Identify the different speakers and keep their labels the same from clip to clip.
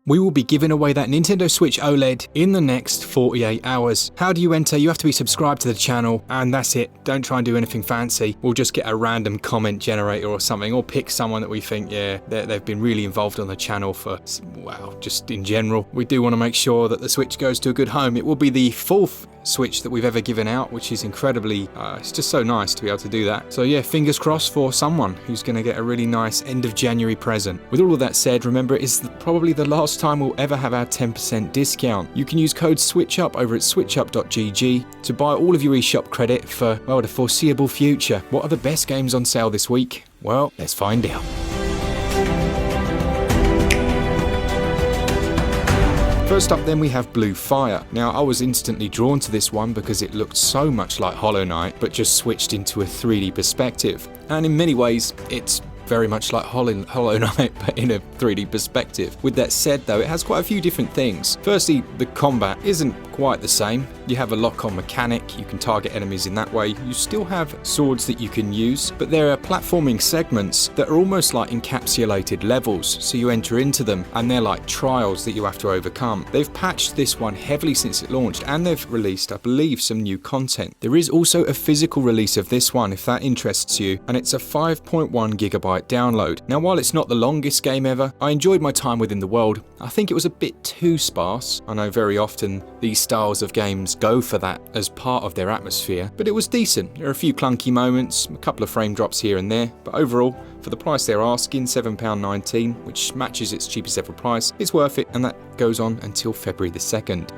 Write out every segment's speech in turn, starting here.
Speaker 1: We will be giving away that Nintendo Switch OLED in the next 48 hours. How do you enter? You have to be subscribed to the channel, and that's it. Don't try and do anything fancy. We'll just get a random comment generator or something, or pick someone that we think, yeah, they've been really involved on the channel for, well, just in general. We do want to make sure that the Switch goes to a good home. It will be the 4th Switch that we've ever given out, which is incredibly, it's just so nice to be able to do that. So yeah, fingers crossed for someone who's going to get a really nice end of January present. With all of that said, remember it is probably the last time we'll ever have our 10% discount. You can use code SwitchUp over at switchup.gg to buy all of your eShop credit for, well, the foreseeable future. What are the best games on sale this week? Well, let's find out. First up then we have Blue Fire. Now I was instantly drawn to this one because it looked so much like Hollow Knight, but just switched into a 3D perspective. And in many ways it's very much like Hollow Knight, but in a 3D perspective. With that said though, it has quite a few different things. Firstly, the combat isn't quite the same. You have a lock-on mechanic, you can target enemies in that way. You still have swords that you can use, but there are platforming segments that are almost like encapsulated levels, so you enter into them and they're like trials that you have to overcome. They've patched this one heavily since it launched, and they've released, I believe, some new content. There is also a physical release of this one if that interests you, and it's a 5.1 gigabyte download. Now while it's not the longest game ever, I enjoyed my time within the world. I think it was a bit too sparse. I know very often these styles of games go for that as part of their atmosphere, but it was decent. There are a few clunky moments, a couple of frame drops here and there, but overall, for the price they're asking, £7.19, which matches its cheapest ever price, it's worth it, and that goes on until February the 2nd.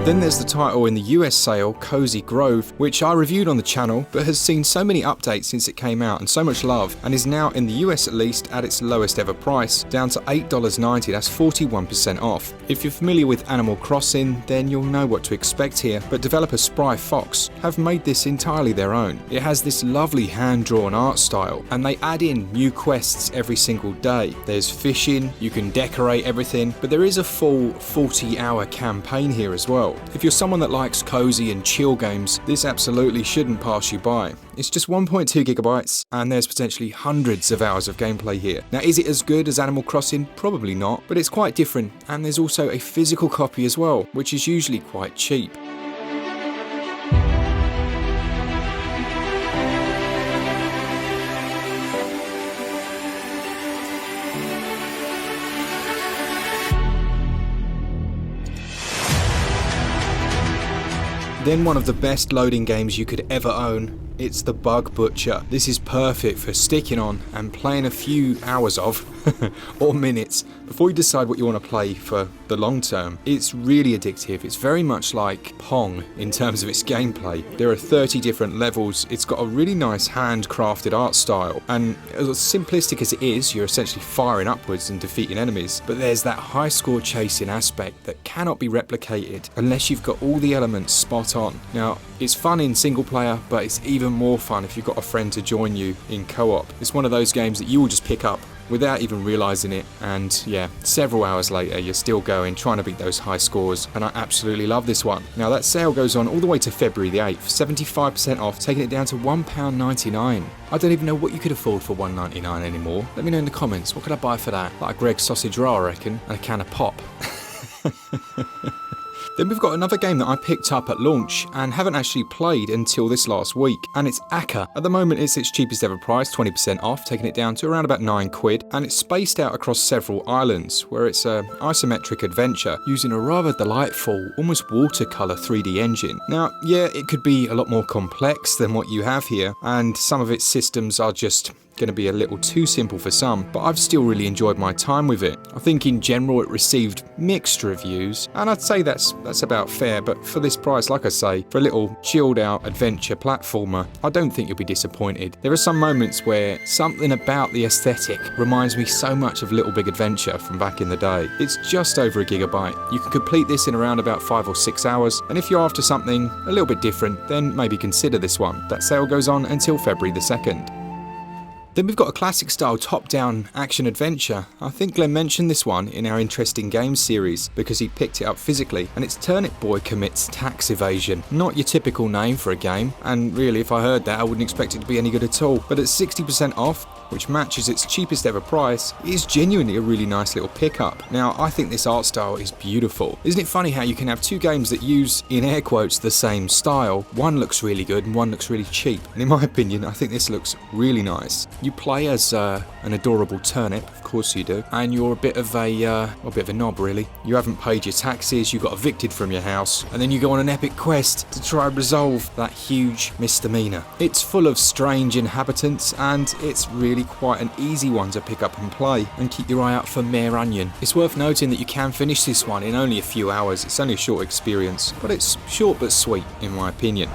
Speaker 1: Then there's the title in the US sale, Cozy Grove, which I reviewed on the channel, but has seen so many updates since it came out and so much love, and is now in the US at least at its lowest ever price, down to $8.90, that's 41% off. If you're familiar with Animal Crossing, then you'll know what to expect here, but developer Spry Fox have made this entirely their own. It has this lovely hand-drawn art style, and they add in new quests every single day. There's fishing, you can decorate everything, but there is a full 40-hour campaign here as well. If you're someone that likes cozy and chill games, this absolutely shouldn't pass you by. It's just 1.2 gigabytes, and there's potentially hundreds of hours of gameplay here. Now, is it as good as Animal Crossing? Probably not, but it's quite different, and there's also a physical copy as well, which is usually quite cheap. Then one of the best loading games you could ever own. It's the Bug Butcher. This is perfect for sticking on and playing a few hours of, or minutes, before you decide what you want to play for the long term. It's really addictive. It's very much like Pong in terms of its gameplay. There are 30 different levels. It's got a really nice handcrafted art style, and as simplistic as it is, you're essentially firing upwards and defeating enemies, but there's that high score chasing aspect that cannot be replicated unless you've got all the elements spot on. Now, it's fun in single player, but it's even more fun if you've got a friend to join you in co-op. It's one of those games that you will just pick up without even realising it, and yeah, several hours later you're still going, trying to beat those high scores, and I absolutely love this one. Now that sale goes on all the way to February the 8th, 75% off, taking it down to £1.99. I don't even know what you could afford for £1.99 anymore. Let me know in the comments, what could I buy for that? Like a Greggs sausage roll, I reckon, and a can of pop. Then we've got another game that I picked up at launch and haven't actually played until this last week, and it's Akka. At the moment it's its cheapest ever price, 20% off, taking it down to around about £9, and it's spaced out across several islands, where it's an isometric adventure using a rather delightful, almost watercolour 3D engine. Now, yeah, it could be a lot more complex than what you have here, and some of its systems are just going to be a little too simple for some, but I've still really enjoyed my time with it. I think in general it received mixed reviews, and I'd say that's about fair, but for this price, like I say, for a little chilled out adventure platformer, I don't think you'll be disappointed. There are some moments where something about the aesthetic reminds me so much of Little Big Adventure from back in the day. It's just over a gigabyte. You can complete this in around about 5 or 6 hours, and if you're after something a little bit different, then maybe consider this one. That sale goes on until February the 2nd. Then we've got a classic style top-down action adventure. I think Glen mentioned this one in our Interesting Games series because he picked it up physically, and it's Turnip Boy Commits Tax Evasion. Not your typical name for a game, and really if I heard that I wouldn't expect it to be any good at all, but at 60% off, which matches its cheapest ever price, it is genuinely a really nice little pickup. Now, I think this art style is beautiful. Isn't it funny how you can have two games that use, in air quotes, the same style? One looks really good and one looks really cheap. And in my opinion, I think this looks really nice. You play as an adorable turnip, of course you do, and you're a bit of a knob really. You haven't paid your taxes, you got evicted from your house, and then you go on an epic quest to try and resolve that huge misdemeanor. It's full of strange inhabitants, and it's really quite an easy one to pick up and play, and keep your eye out for Mayor Onion. It's worth noting that you can finish this one in only a few hours. It's only a short experience, but it's short but sweet in my opinion.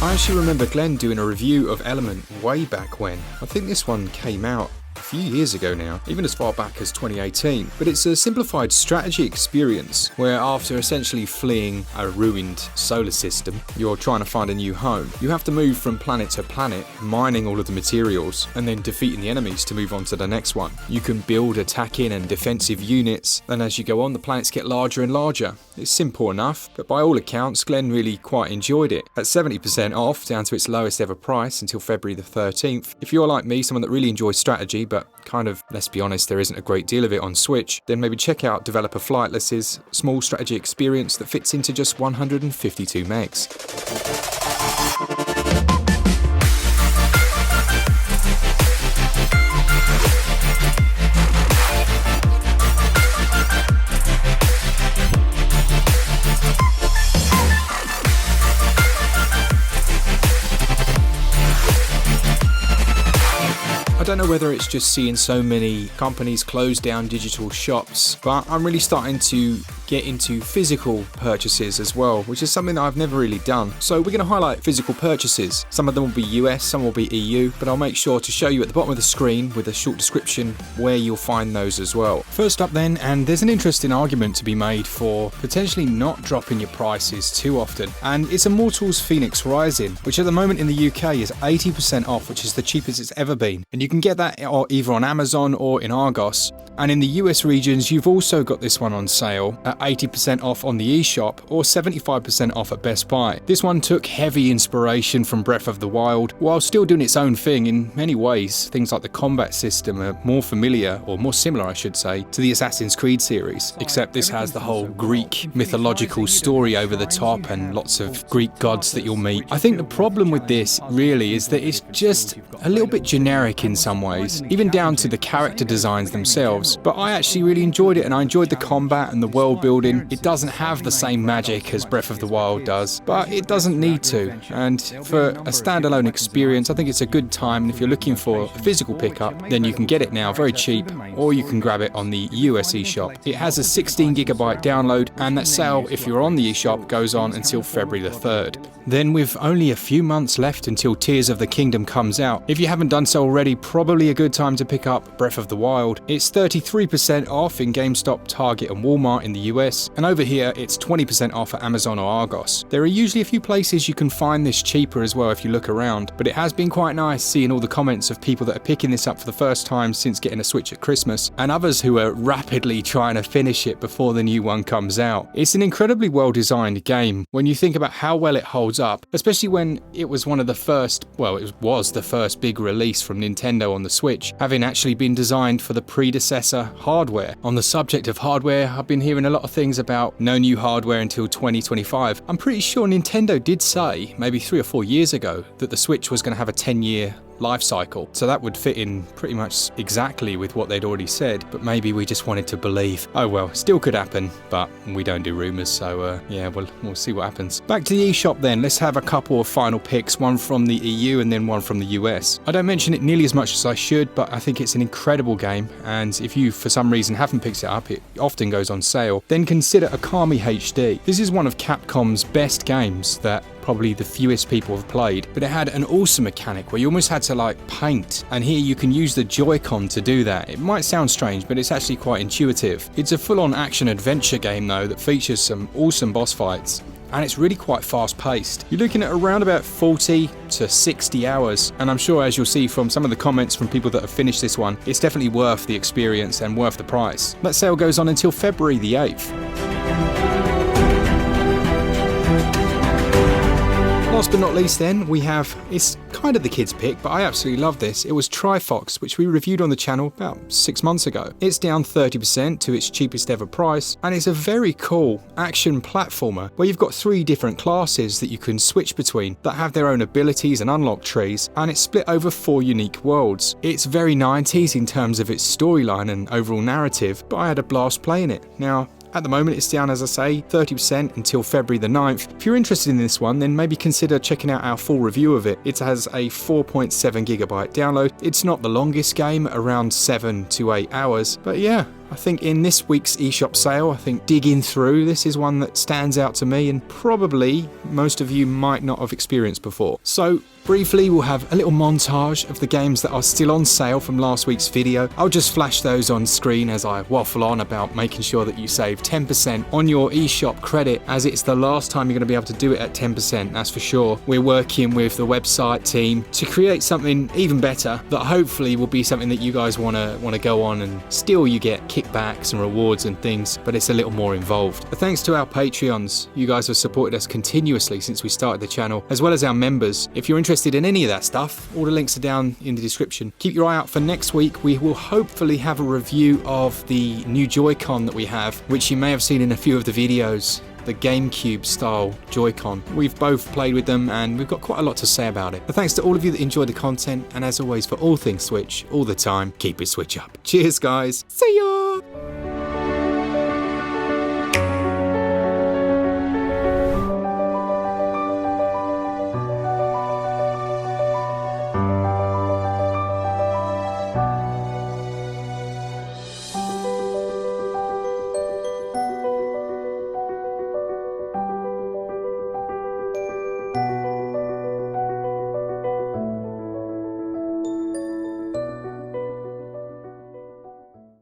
Speaker 1: I actually remember Glen doing a review of Element way back when. I think this one came out a few years ago now, even as far back as 2018. But it's a simplified strategy experience where after essentially fleeing a ruined solar system, you're trying to find a new home. You have to move from planet to planet, mining all of the materials, and then defeating the enemies to move on to the next one. You can build attacking and defensive units, and as you go on, the planets get larger and larger. It's simple enough, but by all accounts, Glen really quite enjoyed it. At 70% off, down to its lowest ever price until February the 13th. If you're like me, someone that really enjoys strategy, but kind of, let's be honest, there isn't a great deal of it on Switch, then maybe check out Developer Flightless's small strategy experience that fits into just 152 megs. I don't know whether it's just seeing so many companies close down digital shops, but I'm really starting to get into physical purchases as well, which is something that I've never really done. So we're going to highlight physical purchases. Some of them will be US, some will be EU, but I'll make sure to show you at the bottom of the screen with a short description where you'll find those as well. First up then, and there's an interesting argument to be made for potentially not dropping your prices too often, and it's Immortals Phoenix Rising, which at the moment in the UK is 80% off, which is the cheapest it's ever been. And you can get that either on Amazon or in Argos. And in the US regions, you've also got this one on sale at 80% off on the eShop or 75% off at Best Buy. This one took heavy inspiration from Breath of the Wild, while still doing its own thing in many ways. Things like the combat system are more familiar, or more similar I should say, to the Assassin's Creed series, except this has the whole Greek mythological story over the top and lots of Greek gods that you'll meet. I think the problem with this really is that it's just a little bit generic in some ways, even down to the character designs themselves, but I actually really enjoyed it, and I enjoyed the combat and the world building. It doesn't have the same magic as Breath of the Wild does, but it doesn't need to, and for a standalone experience I think it's a good time. And if you're looking for a physical pickup, then you can get it now very cheap, or you can grab it on the US eShop. It has a 16GB download, and that sale, if you're on the eShop, goes on until February the 3rd. Then with only a few months left until Tears of the Kingdom comes out, if you haven't done so already, probably a good time to pick up Breath of the Wild. It's 33% off in GameStop, Target and Walmart in the US, and over here it's 20% off at Amazon or Argos. There are usually a few places you can find this cheaper as well if you look around, but it has been quite nice seeing all the comments of people that are picking this up for the first time since getting a Switch at Christmas, and others who are rapidly trying to finish it before the new one comes out. It's an incredibly well designed game when you think about how well it holds up, especially when it was one of the first, well, it was the first big release from Nintendo on the Switch, having actually been designed for the predecessor hardware. On the subject of hardware, I've been hearing a lot of things about no new hardware until 2025. I'm pretty sure Nintendo did say, maybe 3 or 4 years ago, that the Switch was going to have a 10-year life cycle, so that would fit in pretty much exactly with what they'd already said, but maybe we just wanted to believe. Oh well, still could happen, but we don't do rumours, so yeah, we'll see what happens. Back to the eShop then, let's have a couple of final picks, one from the EU and then one from the US. I don't mention it nearly as much as I should, but I think it's an incredible game, and if you for some reason haven't picked it up, it often goes on sale, then consider Akami HD. This is one of Capcom's best games that probably the fewest people have played, but it had an awesome mechanic where you almost had to like paint, and here you can use the joycon to do that. It might sound strange, but it's actually quite intuitive. It's a full-on action adventure game though that features some awesome boss fights, and it's really quite fast paced. You're looking at around about 40 to 60 hours, and I'm sure, as you'll see from some of the comments from people that have finished this one, it's definitely worth the experience and worth the price. That sale goes on until February the 8th. Last but not least then, we have, it's kind of the kids pick, but I absolutely love this. It was Trifox, which we reviewed on the channel about 6 months ago. It's down 30% to its cheapest ever price, and it's a very cool action platformer where you've got 3 different classes that you can switch between that have their own abilities and unlock trees, and it's split over 4 unique worlds. It's very 90s in terms of its storyline and overall narrative, but I had a blast playing it. Now, at the moment it's down, as I say, 30% until February the 9th. If you're interested in this one, then maybe consider checking out our full review of it. It has a 4.7GB download. It's not the longest game, around 7 to 8 hours, but yeah, I think in this week's eShop sale, I think digging through, this is one that stands out to me and probably most of you might not have experienced before. So briefly, we'll have a little montage of the games that are still on sale from last week's video. I'll just flash those on screen as I waffle on about making sure that you save 10% on your eShop credit, as it's the last time you're going to be able to do it at 10%, that's for sure. We're working with the website team to create something even better that hopefully will be something that you guys want to go on, and still you get kickbacks and rewards and things, but it's a little more involved. But thanks to our Patreons, you guys have supported us continuously since we started the channel, as well as our members. If you're interested in any of that stuff, all the links are down in the description. Keep your eye out for next week. We will hopefully have a review of the new Joy-Con that we have, which you may have seen in a few of the videos. The GameCube style Joy-Con. We've both played with them and we've got quite a lot to say about it. But thanks to all of you that enjoyed the content, and as always, for all things Switch, all the time, keep it Switch up. Cheers guys, see ya!